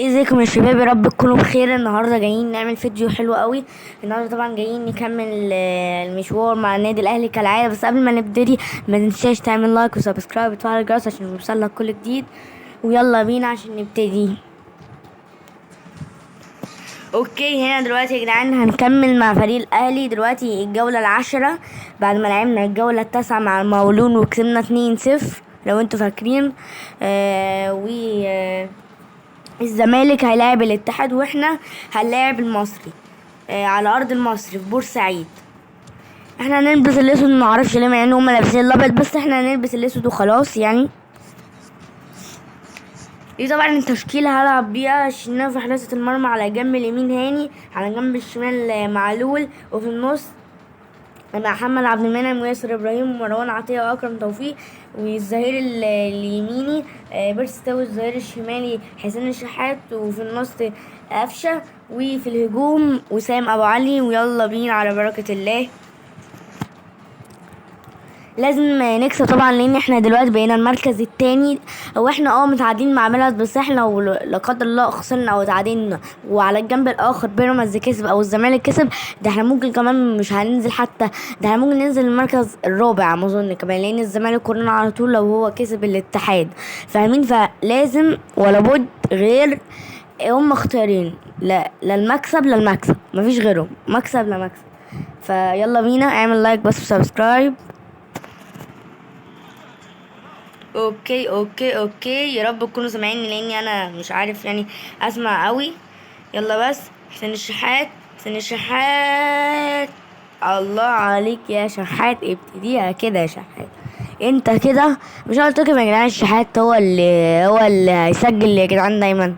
ازيكم يا شباب؟ يا رب تكونوا بخير. النهارده جايين نعمل فيديو حلو قوي. النهارده طبعا جايين نكمل المشوار مع النادي الاهلي كالعاده. بس قبل ما نبتدي ما تنساش تعمل لايك وسبسكرايب وتفعل الجرس عشان يوصلك كل جديد. ويلا بينا عشان نبتدي. اوكي، هنا دلوقتي يا جدعان هنكمل مع فريق الاهلي. دلوقتي الجوله العاشرة بعد ما لعبنا الجوله التاسعة مع المقاولون وكسبنا 2-0 لو انتوا فاكرين. و الزمالك هيلاعب الاتحاد واحنا هنلاعب المصري على ارض المصري في بورسعيد. احنا هنلبس الاسود، ما اعرفش ليه مع ان هم لابسين الابيض، بس احنا هنلبس الاسود وخلاص يعني. دي طبعا التشكيله هلعب بيها: الشناوي في حراسه المرمى، على جنب اليمين هاني، على جنب الشمال معلول، وفي النص مع محمد عبد المنعم وياسر ابراهيم ومروان عطيه واكرم توفيق. والظهير اليميني بيرسي تاو، الظهير الشمالي حسين الشحات، وفي النص قفشه، وفي الهجوم وسام ابو علي. ويلا بينا على بركه الله. لازم نكسب طبعا لان احنا دلوقتي بقينا المركز التاني. او احنا متعادلين مع بيراميدز، بس احنا لو لا قدر الله خسرنا او تعادلنا وعلى الجنب الاخر بيراميدز كسب او الزمالك كسب، ده احنا ممكن كمان مش هننزل حتى، ده احنا ممكن ننزل المركز الرابع ما اظن كمان، لان الزمالك كلنا على طول لو هو كسب الاتحاد. فاهمين؟ فلازم ولا بد غير هم اختيارين: لا المكسب لا المكسب، مفيش غيرهم، مكسب لا مكسب. فيلا بينا، اعمل لايك بس وسبسكرايب. اوكي، يا رب تكونوا سامعيني لاني انا مش عارف يعني اسمع قوي. يلا بس، حسين الشحات. الله عليك يا شحات، ابتديها كده يا شحات. انت كده مش قلت لكم يا جدعان الشحات هو اللي هيسجل يا جدعان دايما.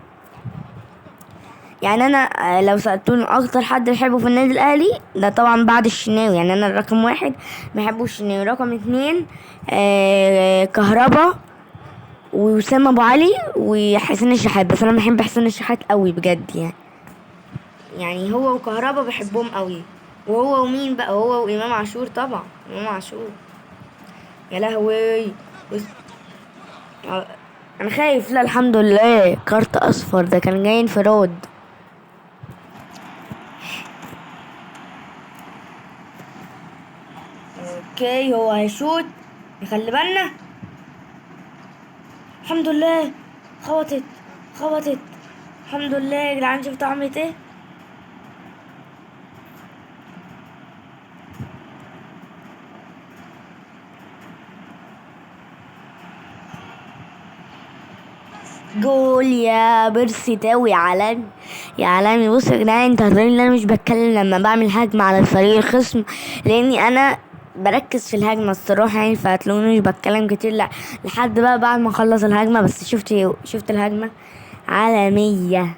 يعني انا لو سألتوني اكتر حد بحبه في النادي الاهلي، ده طبعا بعد الشناوي. يعني انا رقم واحد بحبه الشناوي، رقم اتنين كهربا ووسام ابو علي وحسين الشحات. بس انا بحب حسين الشحات قوي بجد يعني هو وكهربا بحبهم قوي. وهو ومين بقى؟ هو وامام عاشور، طبعا امام عاشور. يا لهوي. بس آه، انا خايف. لا الحمد لله، كارت اصفر، ده كان جاي انفراد. اوكي، هو هيشوت، نخلي بالنا. الحمد لله. خبطت. الحمد لله يا جدعان، شفتوا عملت ايه؟ جول يا بيرسي تاوي، عالمي يا عالمي. بص يا جدعان، انت هتقولي ان انا مش بتكلم لما بعمل هجمة على الفريق الخصم، لاني انا بركز في الهجمة الصراحة يعني، فهتلاقوني مش بتكلم كتير لا لحد بقى بعد ما اخلص الهجمة. بس شفت الهجمة عالمية،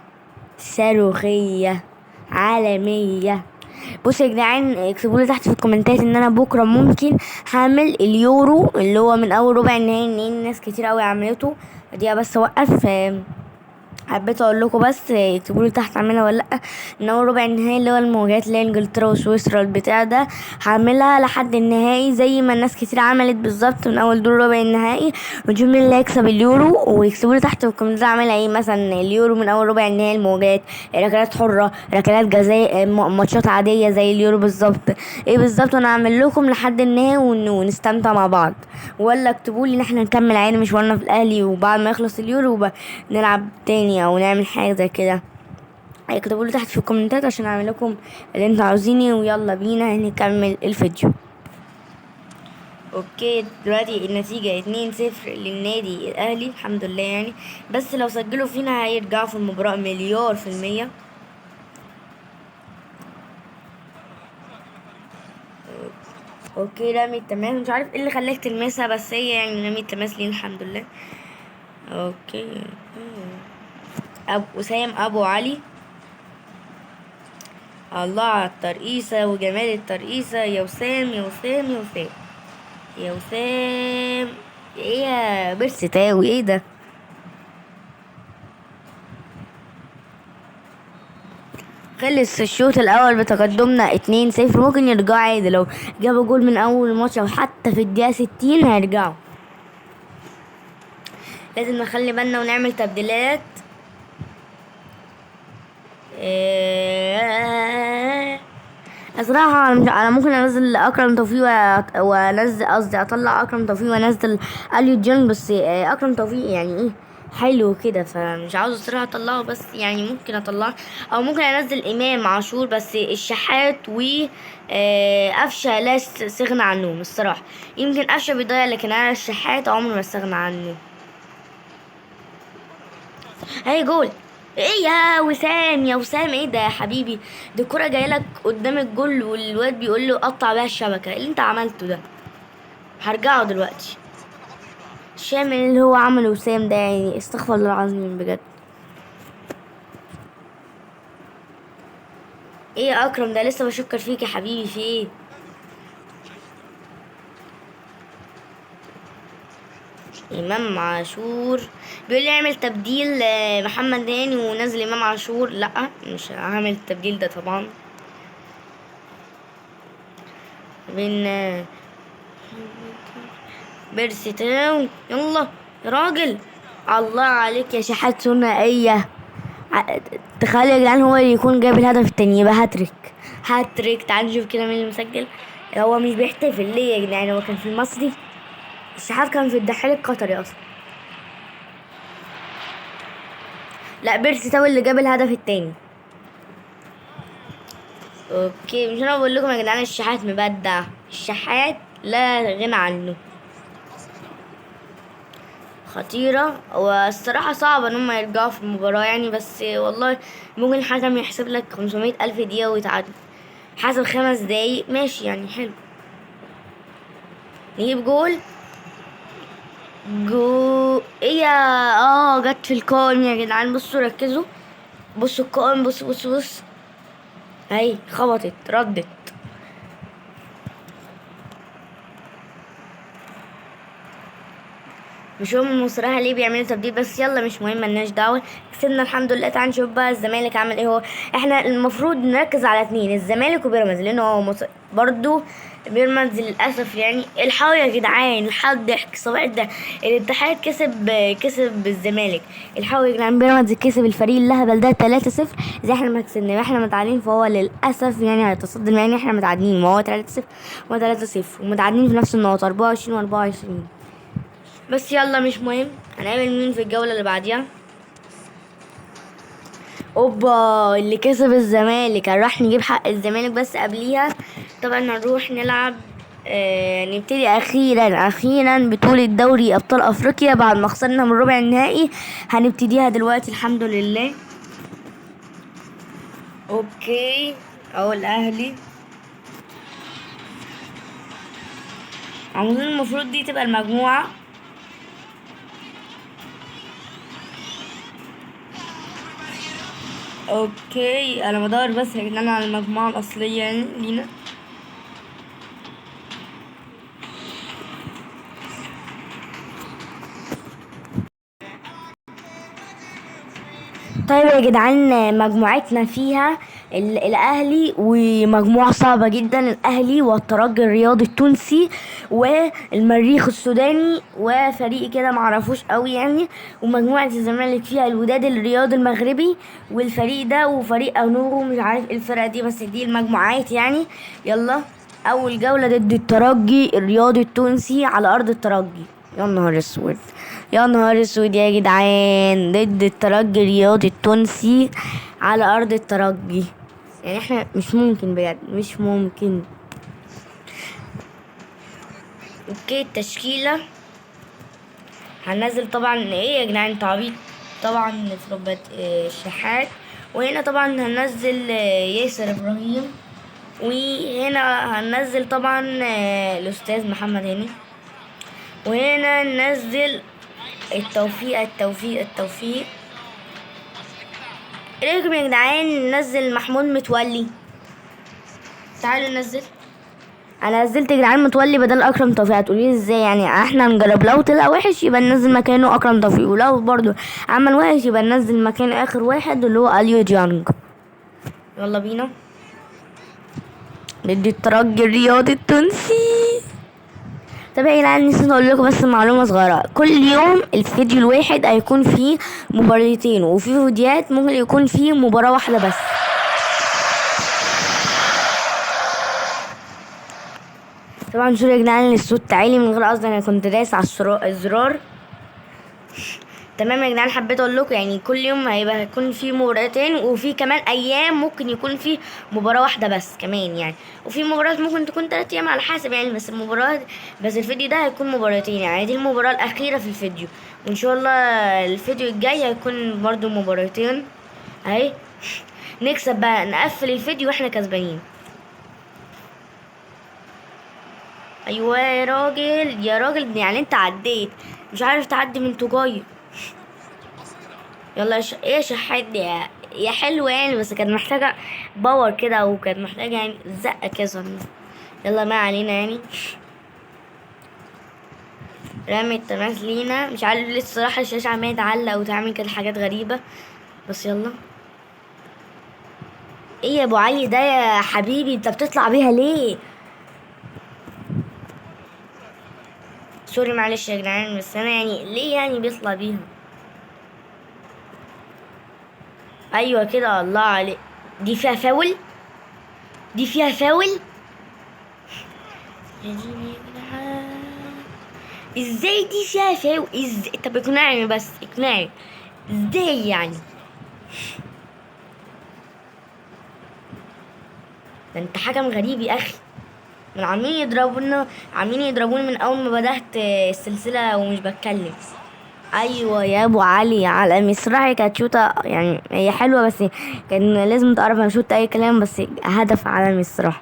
صاروخية، عالمية. بصوا يا جدعان، اكتبوا لي تحت في الكومنتات ان انا بكره ممكن هعمل اليورو اللي هو من اول ربع النهائي، ان ناس كتير قوي عملته. دي بس اوقف. حبيت اقول لكم بس اكتبوا لي تحت اعملها ولا لا. ان هو ربع النهائي اللي هو المواجهات اللي هي انجلترا وسويسرا البتاع ده، هعملها لحد النهائي زي ما الناس كتير عملت بالظبط من اول دور ربع النهائي، ونشوف مين اللي هيكسب اليورو. ويكتبوا لي تحت في الكومنتات اعملها ايه، مثلا اليورو من اول ربع النهائي، المواجهات، ركلات حرة، ركلات جزاء، ماتشات عادية زي اليورو بالظبط، ايه بالظبط. وانا اعمل لكم لحد النهائي ونستمتع مع بعض. ولا اكتبوا لي ان احنا نكمل عادي مشوارنا في الاهلي، وبعد ما يخلص اليورو نلعب تاني او نعمل حاجه زي كده. اكتبوا لي تحت في الكومنتات عشان اعمل لكم اللي انتوا عاوزينه. ويلا بينا نكمل الفيديو. اوكي، دلوقتي النتيجة 2-0 للنادي الاهلي، الحمد لله يعني. بس لو سجلوا فينا هيرجعوا في المباراة مليار في المية. اوكي، رمي التماس، مش عارف ايه اللي خلاك تلمسها، بس هي يعني رمي التماس ليه، الحمد لله. اوكي. وسام ابو علي. الله على الترقيصة وجمال الترقيصة، يا وسام يا وسام يا وسام يا وسام. ايه يا بيرسي تاوي، ايه ده؟ خلص الشوط الاول بتقدمنا 2-0. ممكن يرجعوا عادي لو جابوا جول من اول الماتش، او حتى في الدقيقة 60 هيرجعوا. لازم نخلي بالنا ونعمل تبديلات. صراحة أنا ممكن أنزل أكرم توفيق وأنزل، قصدي أطلع أكرم توفيق وأنزل أليو ديانج، بس أكرم توفيق يعني إيه حلو كده، فمش عاوز الصراحة أطلعه، بس يعني ممكن أطلعه، أو ممكن أنزل إمام عاشور، بس الشحات و قفشة لا استغنى عنهم الصراحة. يمكن قفشة بيضيع، لكن أنا الشحات عمري ما استغنى عنه. هاي جول. ايه يا وسام، يا وسام ايه ده يا حبيبي؟ دي الكرة جايه لك قدام الجول والواد بيقول له قطع بيها الشبكة. إيه اللي انت عملته ده؟ هرجعه دلوقتي. الشامل اللي هو عمله وسام ده، يعني استغفر الله العظيم بجد. ايه يا اكرم ده؟ لسه بشكر فيك يا حبيبي، في ايه؟ امام عاشور بيقول لي اعمل تبديل محمد هاني ونزل امام عاشور. لا مش هعمل التبديل ده طبعا. بين بيرسي تاو، يلا يا راجل. الله عليك يا شحات ثنائية. ع- تخيل يا جدعان هو اللي يكون جاب الهدف التاني، يبقى هاتريك. هاتريك. تعال نشوف كده مين اللي مسجل. هو مش بيحتفل ليه يا جدعان؟ هو كان في المصري. الشحات كان في الدحيل القطري اصلا. لا، بيرسي تاو اللي جاب الهدف التاني. اوكي، مش انا بقول لكم يا جدعان الشحات مبدع. الشحات لا غنى عنه. خطيرة، والصراحة صعب ان هم يرجعوا في المباراة يعني، بس والله ممكن الحكم يحسب لك 500 ألف دقيقة ويتعادل. حسب 5 دقايق ماشي يعني، حلو. نجيب جول. ايه يا جت في القائم يا جدعان، بصوا ركزوا. بصوا القائم، بص بص بص. هاي خبطت ردت. مش هم مصراحة ليه بيعملوا تبديل، بس يلا مش مهم، ملناش دعوة. كسبنا الحمد لله. تعال نشوف بقى الزمالك عمل ايه. هو احنا المفروض نركز على 2، الزمالك وبيراميدز، لانه هو برضو بيراميدز للاسف يعني. الحقوا يا جدعان، الحق ضحك صباح ده. الاتحاد كسب الزمالك. الحقوا يا جدعان، بيراميدز كسب الفريق الهبل ده 3-0. زي احنا ما كسبنا، احنا متعادلين، فهو للاسف يعني هيتصدم، يعني احنا متعادلين، ما هو 3-0 و 3-0 ومتعادلين في نفس النقطة 24 و24. بس يلا مش مهم. هنقابل مين في الجولة اللي بعديها؟ اوبا، اللي كسب الزمالك. هنروح نجيب حق الزمالك، بس قبليها طبعا هنروح نلعب. نبتدي اخيرا بطولة دوري ابطال افريقيا بعد ما خسرنا من ربع النهائي. هنبتديها دلوقتي الحمد لله. اوكي، اهو الاهلي. عموما المفروض دي تبقى المجموعة. اوكي، انا بدور بس يا جدعان على المجموعة الاصلية يعني لينا. طيب يا جدعان، مجموعتنا فيها الاهلي، ومجموعة صعبة جدا. الاهلي والترجي الرياضي التونسي والمريخ السوداني وفريق كده معرفوش قوي يعني. ومجموعة الزمالك فيها الوداد الرياضي المغربي والفريق ده وفريق انورو، مش عارف ايه الفرقة دي، بس دي المجموعات يعني. يلا، اول جولة ضد الترجي الرياضي التونسي على ارض الترجي. يا نهار اسود، يا نهار اسود يا جدعان، ضد الترجي الرياضي التونسي على ارض الترجي. يعني احنا مش ممكن بجد، مش ممكن. اوكي، التشكيلة هننزل طبعا ايه يا جدعان تعبيط. طبعا في ربات الشحات. وهنا طبعا هننزل ياسر ابراهيم. وهنا هننزل طبعا الاستاذ محمد هاني. وهنا ننزل التوفيق. ايه رايكم يا جدعان ننزل محمود متولي؟ تعالوا ننزل. انا نزلت يا جدعان متولي بدل اكرم توفيق. هتقولي لي ازاي؟ يعني احنا نجرب، لو طلع وحش يبقى ننزل مكانه اكرم توفيق، ولو برضو عمل وحش يبقى ننزل مكانه اخر واحد اللي هو اليو ديانج. يلا بينا. ضد الترجي الرياضي التونسي. طب يا جدعان نسيت اقول لكم بس معلومه صغيره، كل يوم الفيديو الواحد هيكون فيه مباراتين، وفي فيديوهات ممكن يكون فيه مباراه واحده بس. طبعا سوري يا جدعان ان الصوت عالي من غير قصد، انا كنت دايس على الزرار. تمام يا جدعان، حبيت اقول لكم يعني كل يوم هيكون في مباراتين، وفي كمان ايام ممكن يكون في مباراه واحده بس كمان يعني، وفي مباريات ممكن تكون 3 ايام على حسب يعني، بس المباراه بس الفيديو ده هيكون مباراتين يعني، دي المباراه الاخيره في الفيديو، وان شاء الله الفيديو الجاي هيكون برضو مباراتين اهي. نكسب بقى، نقفل الفيديو واحنا كسبانين. ايوه يا راجل يا راجل، يعني انت عديت مش عارف تعدي من توجاي. يلا ايه يا شحات يا حلو يعني، بس كانت محتاجة باور كده، وكانت محتاجة يعني زقة كده. يلا ما علينا يعني. رمي التماس لينا، مش عارف ليه الصراحة الشاشة عمالة تعلق وتعمل كده حاجات غريبة، بس يلا. ايه يا ابو علي ده يا حبيبي، انت بتطلع بيها ليه؟ سوري معلش يا جدعان، بس انا يعني ليه يعني بيطلع بيها؟ ايوه كده، الله عليك. دي فيها فاول، دي فيها فاول. يا ديني يا جدعان، ازاي دي فيها فاول؟ ازاي؟ طب اقنعني بس اقنعني، ازاي يعني؟ ده انت حكم غريب يا اخي، من عاملين يضربونا، عاملين يضربوني من اول ما بدأت السلسلة ومش بتكلم. ايوه يا ابو علي، على مصراعي كانت شوطة يعني، هي حلوة بس كان لازم تعرف انا شوت اي كلام، بس هدف على مصراعي،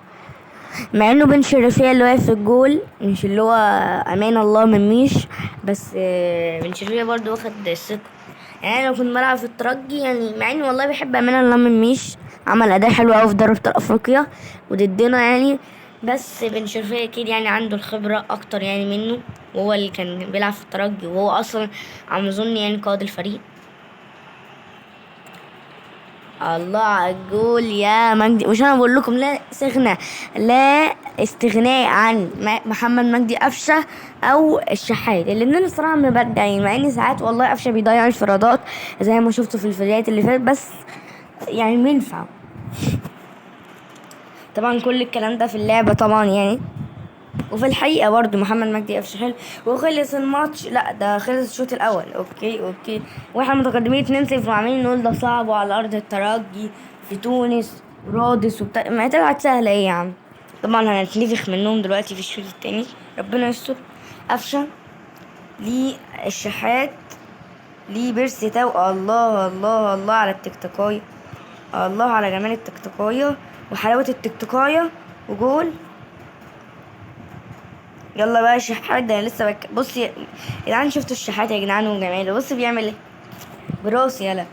مع انه بن شرفية اللي واقف في الجول، مش اللي هو امان الله منيش، بس بن شرفية برضو واخد الثقة يعني. انا لو كنت بلعب في الترجي يعني، مع اني والله بحب امان الله منيش، عمل اداء حلو قوي في دوري ابطال افريقيا وضدنا يعني، بس بن شرفية اكيد يعني عنده الخبرة اكتر يعني منه، وهو اللي كان بيلعب في الترجي، وهو اصلا عم اظن يعني قائد الفريق. الله على الجول يا مجدي، مش انا بقول لكم لا استغنى، لا استغناء عن محمد مجدي قفشه او الشحات، الاتنين الصراحه مبدعين، مع ان ساعات والله قفشه بيضيع انفرادات زي ما شفته في الفيديوهات اللي فاتت، بس يعني بينفع. طبعا كل الكلام ده في اللعبه طبعا يعني، وفي الحقيقة برضو محمد مجدي قفش حلو، وخلص الماتش، لا ده خلص الشوط الأول، اوكي واحنا متقدمين 2-0 وعمالين نقول ده صعب وعلى أرض الترجي في تونس رادس وبتاع، ما هي طلعت سهلة ايه يا عم. طبعا هنتنفخ منهم دلوقتي في الشوط التاني، ربنا يستر. قفشة ليه الشحات، ليه بيرسي تاو، الله الله الله على التكتيكاية، الله على جمال التكتيكاية وحلاوة التكتيكاية، وجول. يلا بقى يا شحات، ده أنا لسه بص يا جدعان، شفتوا الشحات يا جدعان وجماله، بص بيعمل ايه براسي يلا.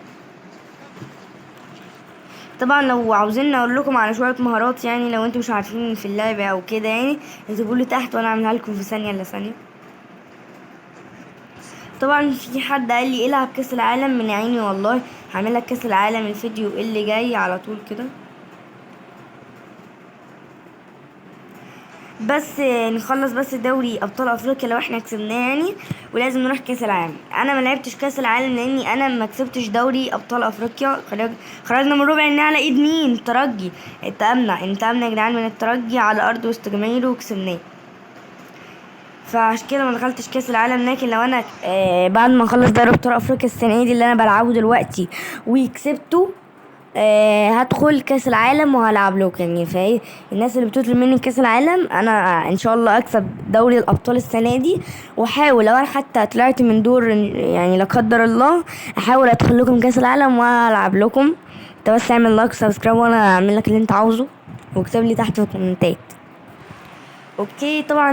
طبعا لو عاوزين اقول لكم على شويه مهارات يعني، لو انتوا مش عارفين في اللعبه او كده يعني، اكتبوا لي تحت وانا اعملها لكم في ثانيه الا ثانيه. طبعا في حد قال لي العب كاس العالم، من عيني والله هعمل لك كاس العالم الفيديو اللي جاي على طول كده، بس نخلص بس دوري ابطال افريقيا لو احنا كسبناه يعني، ولازم نروح كاس العالم. انا ما لعبتش كاس العالم لاني انا ما كسبتش دوري ابطال افريقيا، خرجنا من ربع النهائي على ايد مين؟ ترجي. انتقمنا يا جدعان من الترجي على ارض وسط جماهيره وكسبناه، فعشان كده ما دخلتش كاس العالم. لكن لو انا بعد ما اخلص دوري ابطال افريقيا السنه دي اللي انا بلعبه دلوقتي وكسبته، هدخل كاس العالم وهلعب له يعني. فايه الناس اللي بتطلب مني كاس العالم، انا ان شاء الله اكسب دوري الابطال السنه دي، واحاول لو انا حتى طلعت من دور يعني لا قدر الله، احاول ادخل لكم كاس العالم والعب لكم. انت بس اعمل لايك سبسكرايب وانا اعمل لك اللي انت عاوزه، واكتب لي تحت في الكومنتات. اوكي طبعا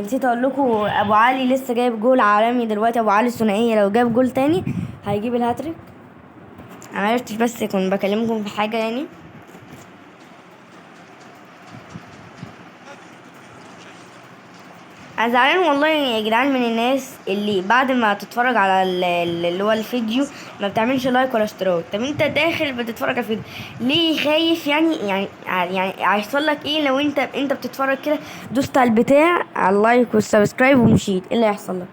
نسيت اقول لكم، ابو علي لسه جايب جول عالمي دلوقتي، ابو علي الثنائيه لو جاب جول تاني هيجيب الهاتريك. انا عرفتش بس كنت بكلمكم في حاجه يعني. انا زعلان والله يا جدعان من الناس اللي بعد ما تتفرج على اللي هو الفيديو ما بتعملش لايك ولا اشتراك. طب انت داخل بتتفرج على الفيديو ليه؟ خايف يعني هيحصل لك ايه لو انت بتتفرج كده دوست على البتاع على اللايك والسبسكرايب ومشيت؟ ايه اللي هيحصل لك؟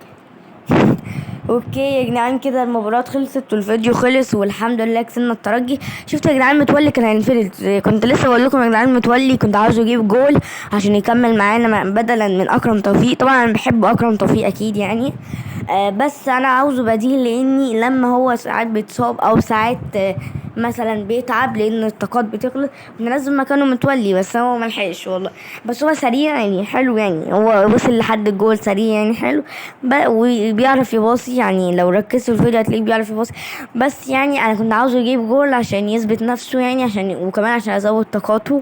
اوكي يا جدعان، كده المباراة خلصت والفيديو خلص والحمد لله كسبنا الترجي. شفت يا جدعان متولي كان هينفرد، كنت لسه بقول لكم يا جدعان متولي كنت عاوزه يجيب جول عشان يكمل معانا بدلا من اكرم توفيق. طبعا انا بحب اكرم توفيق اكيد يعني، بس انا عاوزه بديل لاني لما هو ساعات بيتصاب او ساعات مثلا بيتعب لان الطاقات بتخلص بننزل مكانه متولي، بس هو ملحقش والله. بس هو سريع يعني حلو، يعني هو وصل لحد الجول سريع يعني حلو، وبيعرف يباصي. يعني لو ركزت في الفيديو هتلاقيه بيعرف يباصي. بس يعني انا كنت عاوزه يجيب جول عشان يثبت نفسه يعني، عشان وكمان عشان ازود طاقاته.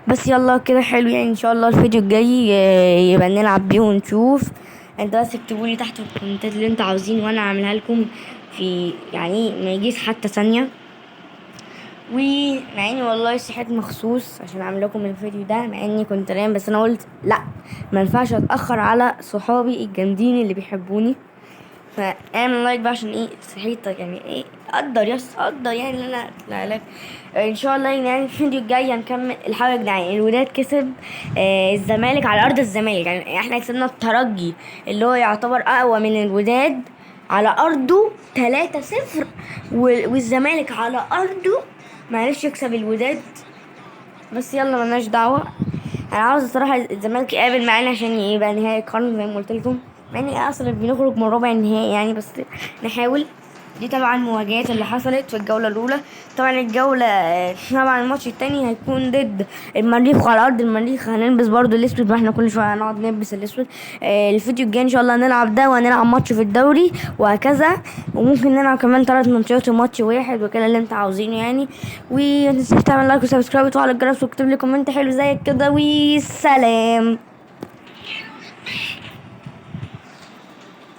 بس يلا كده حلو يعني، ان شاء الله الفيديو الجاي يبقى نلعب بيه ونشوف. انت بس اكتبوا لي تحت في الكومنتات اللي انتوا عاوزين وانا اعملها لكم في يعني ما يجيش حتى ثانيه. ومع اني والله صحيت مخصوص عشان اعمل لكم الفيديو ده مع اني كنت نايم، بس انا قلت لا، ما ينفعش اتاخر على صحابي الجامدين اللي بيحبوني. فاعمل لايك بقى عشان ايه صحيت يعني ايه، قدر يس قدر يعني اللي انا لا لا. ان شاء الله يعني الفيديو الجاي هنكمل الحلقه يا جدعان. الوداد كسب الزمالك على ارض الزمالك، يعني احنا كسبنا الترجي اللي هو يعتبر اقوى من الوداد على ارضه 3-0، والزمالك على ارضه معرفش يكسب الوداد. بس يلا ملناش دعوه. انا عاوز الصراحه الزمالك يقابل معانا عشان يبقى نهائي القرن زي ما قلت لكم، مع اني اصلا بنخرج من ربع النهائي يعني، بس نحاول. دي طبعا المواجهات اللي حصلت في الجولة الأولى. طبعا طبعا الماتش التاني هيكون ضد المريخ، وعلى أرض المريخ هنلبس برضو الأسود، واحنا كل شوية هنقعد نلبس الأسود. الفيديو الجاي إن شاء الله نلعب ده وهنلعب ماتش في الدوري وهكذا، وممكن نلعب كمان 3 ماتشات وماتش واحد وكده اللي انت عاوزينه يعني. ومتنساش تعمل لايك وسبسكرايب وتفعل الجرس واكتب لي كومنت حلو زيك كده، والسلام.